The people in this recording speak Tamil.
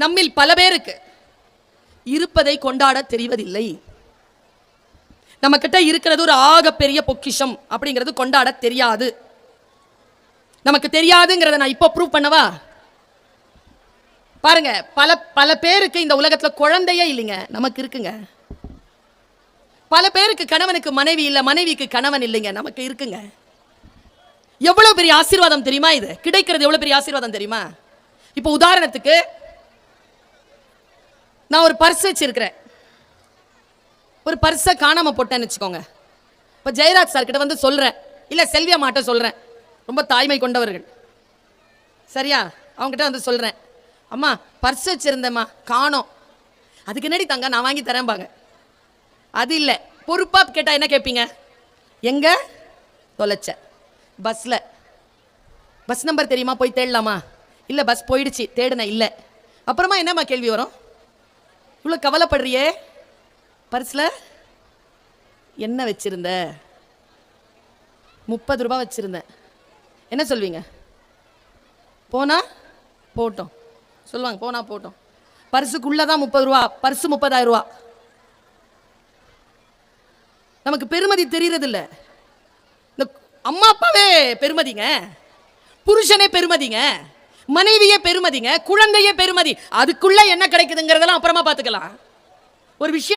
நம்மில் பல பேருக்கு இருப்பதை கொண்டாட தெரிவதில்லை. நம்ம கிட்ட இருக்கிறது ஒரு ஆகப்பெரிய பொக்கிஷம் அப்படிங்கிறது கொண்டாட தெரியாது. நமக்கு தெரியாதுங்கிறத நான் இப்போ ப்ரூவ் பண்ணவா? பாருங்க, பல பல பேருக்கு இந்த உலகத்துல குழந்தையே இல்லைங்க, நமக்கு இருக்குங்க. பல பேருக்கு கணவனுக்கு மனைவி இல்லை, மனைவிக்கு கணவன் இல்லைங்க, நமக்கு இருக்குங்க. எவ்வளவு பெரிய ஆசீர்வாதம் தெரியுமா? இது கிடைக்கிறது எவ்வளவு பெரிய ஆசீர்வாதம் தெரியுமா? இப்போ உதாரணத்துக்கு நான் ஒரு பர்ஸ் வச்சிருக்கிறேன், ஒரு பர்ஸை காணாம போட்டேன்னு வச்சுக்கோங்க. இப்போ ஜெயராஜ் சார் கிட்ட வந்து சொல்றேன், இல்லை செல்வியா மாட்ட சொல்றேன், ரொம்ப தாய்மை கொண்டவர்கள், சரியா? அவங்ககிட்ட வந்து சொல்றேன், அம்மா பர்ஸ் வச்சிருந்தேம்மா காணோம். அதுக்கு என்னடி தங்க நான் வாங்கி தரேன் பாங்க. அது இல்லை, பொறுப்பா கேட்டா என்ன கேட்பீங்க? எங்க தொலைச்ச? பஸ்ல. பஸ் நம்பர் தெரியுமா? போய் தேடலாமா? இல்லை பஸ் போயிடுச்சு, தேடுன இல்லை. அப்புறமா என்னம்மா கேள்வி வரும்? இவ்வளோ கவலைப்படுறியே, பர்ஸ்ல என்ன வச்சிருந்த? 30 ரூபாய் வச்சிருந்தேன். என்ன சொல்வீங்க? போனா போட்டோம் சொல்லுவாங்க, போனா போட்டோம். பர்சுக்குள்ளதான் 30 ரூபா, பர்சு 30,000 ரூபா. நமக்கு பெருமதி தெரியறது இல்லை. இந்த அம்மா அப்பாவே பெருமதிங்க, புருஷனே பெருமதிங்க, மனைவியே பெருமதிங்க, குழந்தையே பெருமதி. அதுக்குள்ள என்ன கிடைக்குதுங்கிறதெல்லாம் அப்புறமா பார்த்துக்கலாம். ஒரு விஷயம்